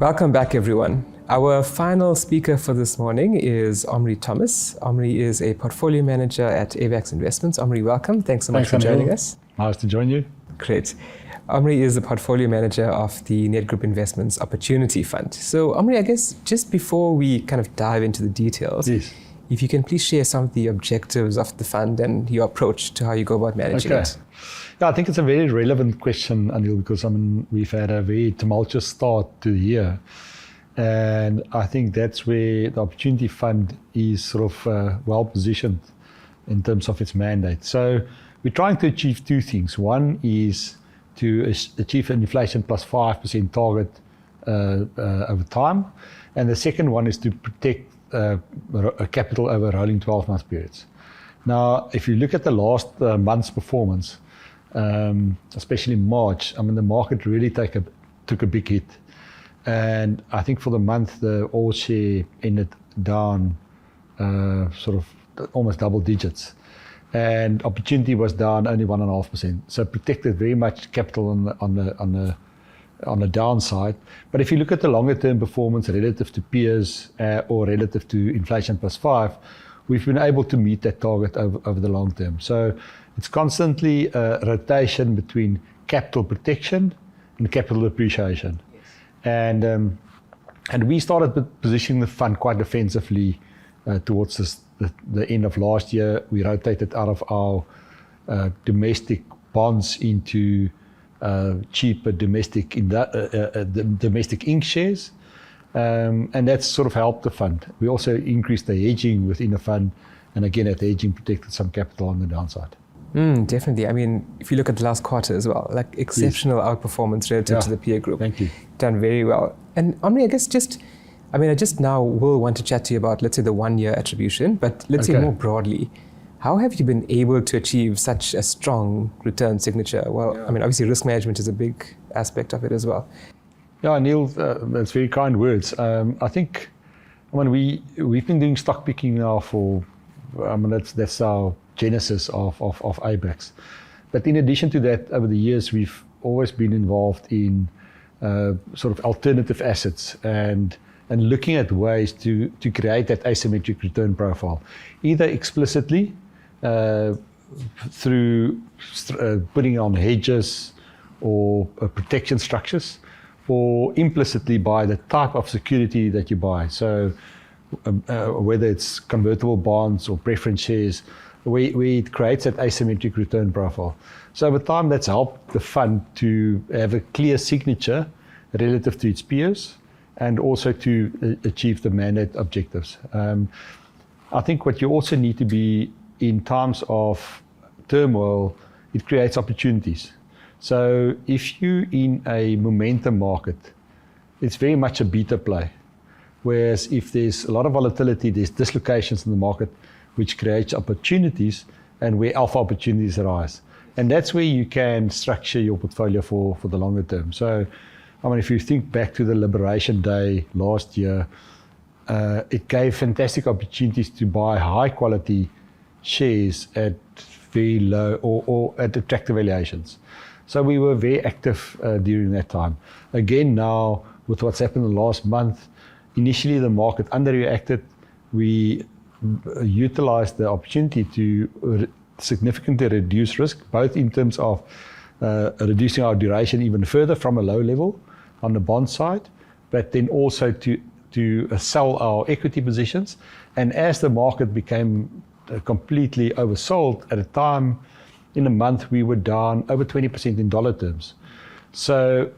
Welcome back, everyone. Our final speaker for this morning is Omri Thomas. Omri is a portfolio manager at AVAX Investments. Omri, welcome. Thanks so much for joining us. Nice to join you. Great. Omri is the portfolio manager of the Nedgroup Investments Opportunity Fund. So, Omri, I guess just before we kind of dive into the details, Yes. if you can please share some of the objectives of the fund and your approach to how you go about managing it. Yeah, I think it's a very relevant question, Anil, because we've had a very tumultuous start to the year. And I think that's where the Opportunity Fund is sort of well positioned in terms of its mandate. So we're trying to achieve two things. One is to achieve an inflation plus 5% target over time. And the second one is to protect capital over rolling 12-month periods. Now, if you look at the last month's performance, especially in March, the market really took a big hit. And I think for the month, the all share ended down sort of almost double digits. And Opportunity was down only 1.5%. So protected very much capital on the downside. But if you look at the longer term performance relative to peers or relative to inflation plus 5, we've been able to meet that target over the long term. So it's constantly a rotation between capital protection and capital appreciation. Yes. And we started positioning the fund quite defensively towards the end of last year. We rotated out of our domestic bonds into cheaper domestic ink shares. And that's sort of helped the fund. We also increased the hedging within the fund. And again, that hedging protected some capital on the downside. Definitely. If you look at the last quarter as well, like exceptional outperformance relative to the peer group. Thank you. Done very well. And Omri, I guess I just now will want to chat to you about, let's say, the 1 year attribution, but let's say more broadly, how have you been able to achieve such a strong return signature? Well, obviously risk management is a big aspect of it as well. Yeah, Neil, that's very kind words. I think, we've been doing stock picking now for, that's our genesis of AVAX. But in addition to that, over the years, we've always been involved in sort of alternative assets and looking at ways to create that asymmetric return profile, either explicitly through putting on hedges or protection structures, or implicitly by the type of security that you buy. So whether it's convertible bonds or preference shares, where it creates that asymmetric return profile. So over time, that's helped the fund to have a clear signature relative to its peers and also to achieve the mandate objectives. I think what you also need to be in times of turmoil, it creates opportunities. So if you're in a momentum market, it's very much a beta play. Whereas if there's a lot of volatility, there's dislocations in the market, which creates opportunities and where alpha opportunities arise. And that's where you can structure your portfolio for the longer term. So, if you think back to the Liberation Day last year, it gave fantastic opportunities to buy high quality shares at very low or at attractive valuations. So we were very active during that time. Again, now with what's happened in the last month, initially the market underreacted. We utilized the opportunity to significantly reduce risk, both in terms of reducing our duration even further from a low level on the bond side, but then also to sell our equity positions. And as the market became completely oversold, at a time in a month we were down over 20% in dollar terms. So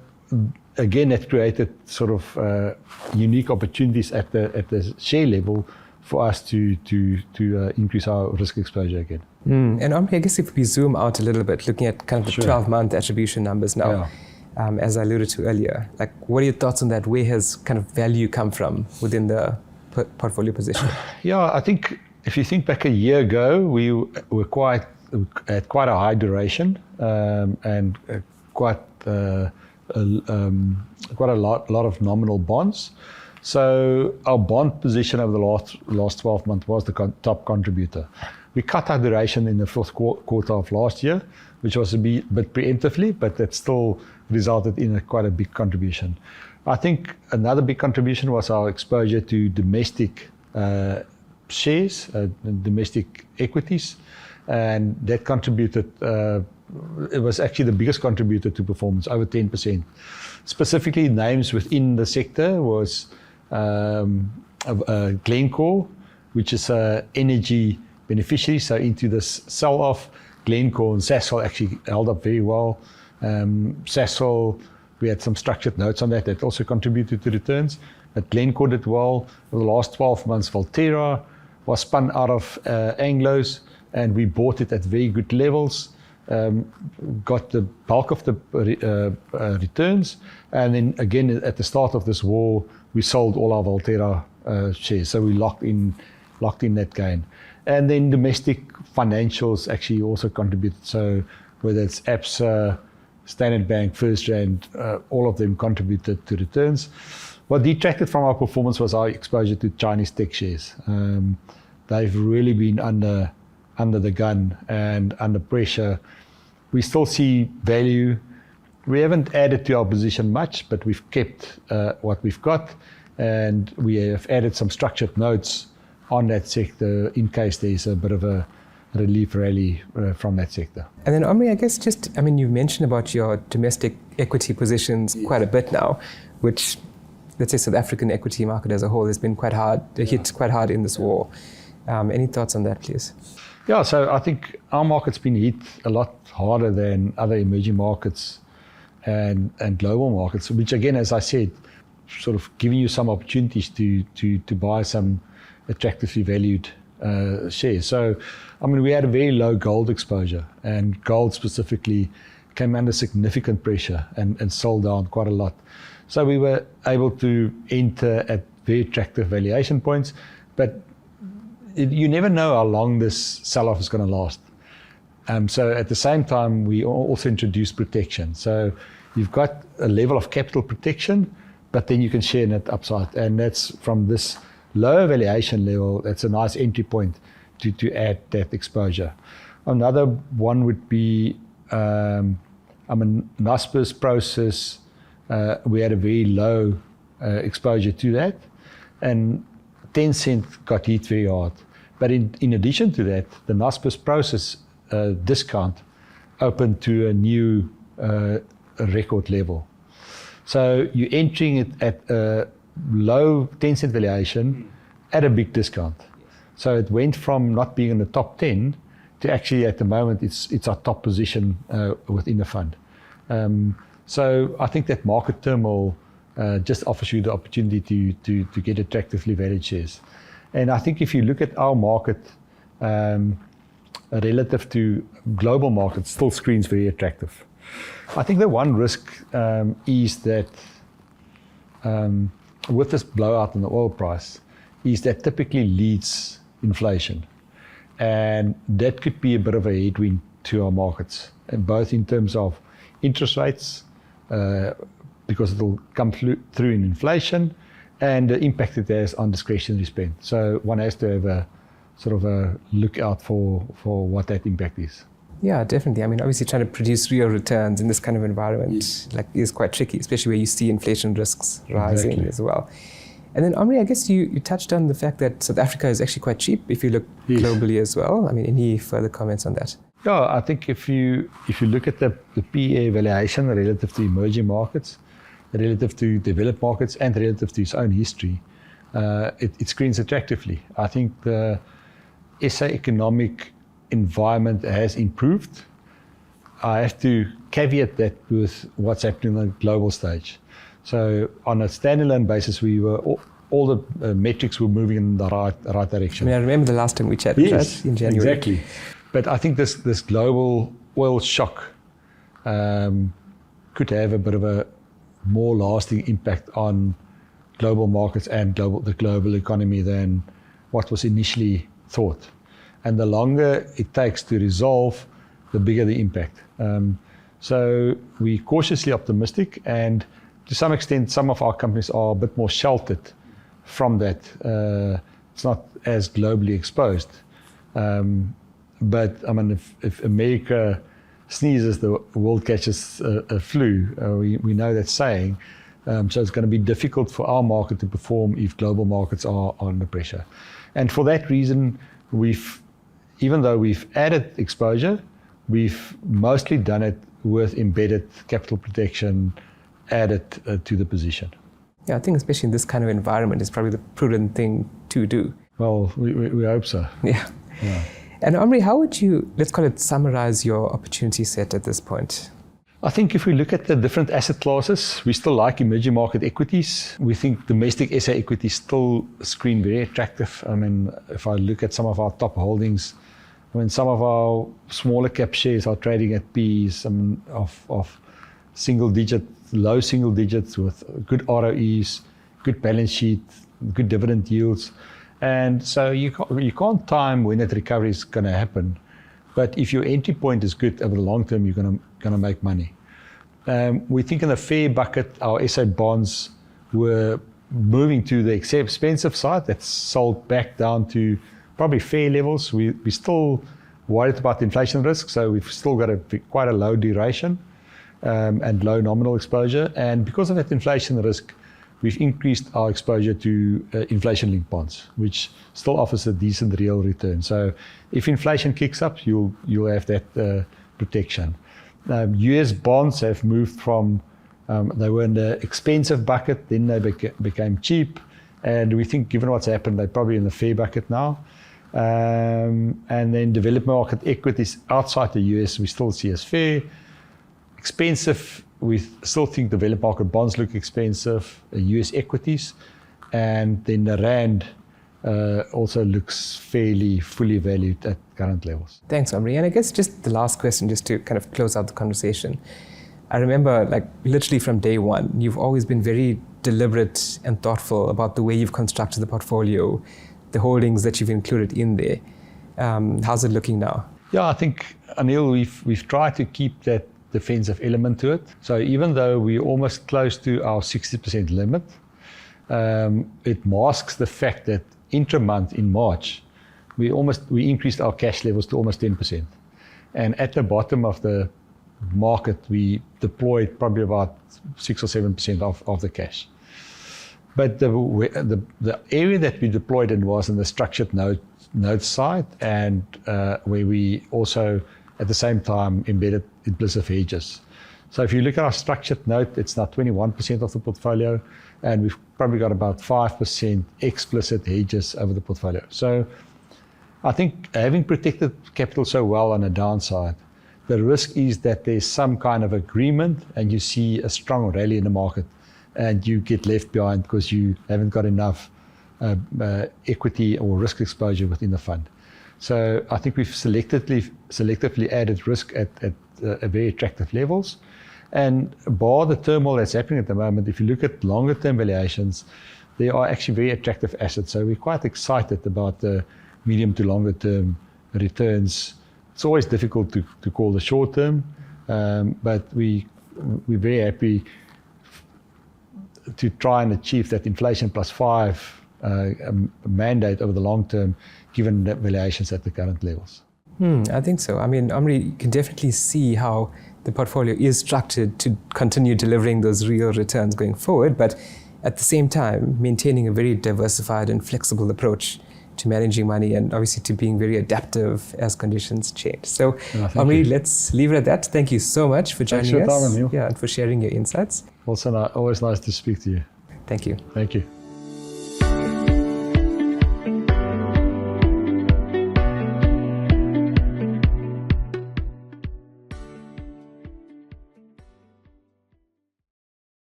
again, that created sort of unique opportunities at the share level for us to increase our risk exposure again. And Omri, I guess if we zoom out a little bit, looking at kind of the 12-month attribution numbers now, as I alluded to earlier, like what are your thoughts on that? Where has kind of value come from within the portfolio position? Yeah, I think if you think back a year ago, we were at quite a high duration and quite a lot of nominal bonds. So our bond position over the last 12 months was the top contributor. We cut our duration in the fourth quarter of last year, which was a bit preemptively, but that still resulted in quite a big contribution. I think another big contribution was our exposure to domestic shares, domestic equities, and that contributed. It was actually the biggest contributor to performance, over 10%. Specifically, names within the sector was Glencore, which is an energy beneficiary. So into this sell-off, Glencore and Sasol actually held up very well. Sasol, we had some structured notes on that also contributed to returns. But Glencore did well. Over the last 12 months, Valterra was spun out of Anglos, and we bought it at very good levels. Got the bulk of the returns, and then again at the start of this war, we sold all our Valterra shares, so we locked in that gain. And then domestic financials actually also contributed. So whether it's ABSA, Standard Bank, FirstRand, all of them contributed to returns. What detracted from our performance was our exposure to Chinese tech shares. They've really been under the gun and under pressure. We still see value. We haven't added to our position much, but we've kept what we've got, and we have added some structured notes on that sector in case there's a bit of a relief rally from that sector. And then Omri, I guess you've mentioned about your domestic equity positions quite a bit now, which, let's say, South African equity market as a whole has been hit quite hard in this war. Any thoughts on that, please? Yeah, so I think our market's been hit a lot harder than other emerging markets and global markets, which again, as I said, sort of giving you some opportunities to buy some attractively valued shares. So, we had a very low gold exposure, and gold specifically came under significant pressure and sold down quite a lot. So we were able to enter at very attractive valuation points, but you never know how long this sell-off is going to last. So at the same time, we also introduced protection. So you've got a level of capital protection, but then you can share net upside. And that's from this lower valuation level, that's a nice entry point to add that exposure. Another one would be Naspers process. We had a very low exposure to that. And Tencent got hit very hard. But in addition to that, the Naspers process discount opened to a new record level. So you're entering it at a low Tencent valuation at a big discount. So it went from not being in the top 10 to actually at the moment it's our top position within the fund. So I think that market turmoil just offers you the opportunity to get attractively valued shares. And I think if you look at our market relative to global markets, still screens very attractive. I think the one risk is that with this blowout in the oil price, is that typically leads inflation. And that could be a bit of a headwind to our markets, and both in terms of interest rates, because it'll come through in inflation, and the impact it has on discretionary spend. So one has to have a sort of a look out for what that impact is. Yeah, definitely. Obviously trying to produce real returns in this kind of environment is quite tricky, especially where you see inflation risks rising as well. And then Omri, I guess you touched on the fact that South Africa is actually quite cheap if you look globally as well. Any further comments on that? Yeah, I think if you look at the PE valuation relative to emerging markets, relative to developed markets, and relative to its own history, it screens attractively. I think the SA economic environment has improved. I have to caveat that with what's happening on the global stage. So on a standalone basis, we were all the metrics were moving in the right direction. I remember the last time we chatted, right? In January. Exactly. But I think this global oil shock could have a bit of a more lasting impact on global markets and the global economy than what was initially thought. And the longer it takes to resolve, the bigger the impact. So we're cautiously optimistic, and to some extent, some of our companies are a bit more sheltered from that. It's not as globally exposed. But if America sneezes, the world catches a flu. We know that saying. So it's going to be difficult for our market to perform if global markets are under pressure. And for that reason, even though we've added exposure, we've mostly done it with embedded capital protection added to the position. Yeah, I think especially in this kind of environment, it's probably the prudent thing to do. Well, we hope so. Yeah. And Omri, how would you, let's call it, summarize your opportunity set at this point? I think if we look at the different asset classes, we still like emerging market equities. We think domestic SA equities still screen very attractive. I mean, if I look at some of our top holdings, I mean, some of our smaller cap shares are trading at P's of single digit, low single digits with good ROEs, good balance sheet, good dividend yields. And so you can't time when that recovery is going to happen. But if your entry point is good over the long term, you're going to make money. We think in the fair bucket, our SA bonds were moving to the expensive side. That's sold back down to probably fair levels. We're still worried about inflation risk, so we've still got quite a low duration and low nominal exposure. And because of that inflation risk, we've increased our exposure to inflation-linked bonds, which still offers a decent real return. So if inflation kicks up, you'll have that protection. US bonds have moved from, they were in the expensive bucket, then they became cheap. And we think given what's happened, they're probably in the fair bucket now. And then developed market equities outside the US, we still see as fair. Expensive, we still think developed market bonds look expensive, US equities, and then the Rand also looks fairly fully valued at current levels. Thanks, Omri. And I guess just the last question, just to kind of close out the conversation. I remember, like, literally from day one, you've always been very deliberate and thoughtful about the way you've constructed the portfolio, the holdings that you've included in there. How's it looking now? Yeah, I think, Anil, we've tried to keep that defensive element to it. So even though we're almost close to our 60% limit, it masks the fact that intra-month in March, we increased our cash levels to almost 10%. And at the bottom of the market, we deployed probably about 6 or 7% of the cash. But the area that we deployed in was in the structured note side, and where we also at the same time embedded implicit hedges. So if you look at our structured note, it's now 21% of the portfolio, and we've probably got about 5% explicit hedges over the portfolio. So I think having protected capital so well on the downside, the risk is that there's some kind of agreement and you see a strong rally in the market and you get left behind because you haven't got enough equity or risk exposure within the fund. So I think we've selectively added risk at very attractive levels. And bar the turmoil that's happening at the moment, if you look at longer term valuations, they are actually very attractive assets. So we're quite excited about the medium to longer term returns. It's always difficult to call the short term, but we're very happy to try and achieve that inflation plus 5 mandate over the long term, given the valuations at the current levels. I think so. I mean, Omri, you can definitely see how the portfolio is structured to continue delivering those real returns going forward, but at the same time, maintaining a very diversified and flexible approach to managing money and obviously to being very adaptive as conditions change. So, Omri, let's leave it at that. Thank you so much for joining us. Thanks for your time, Anil. Yeah, and for sharing your insights. Also, always nice to speak to you. Thank you. Thank you.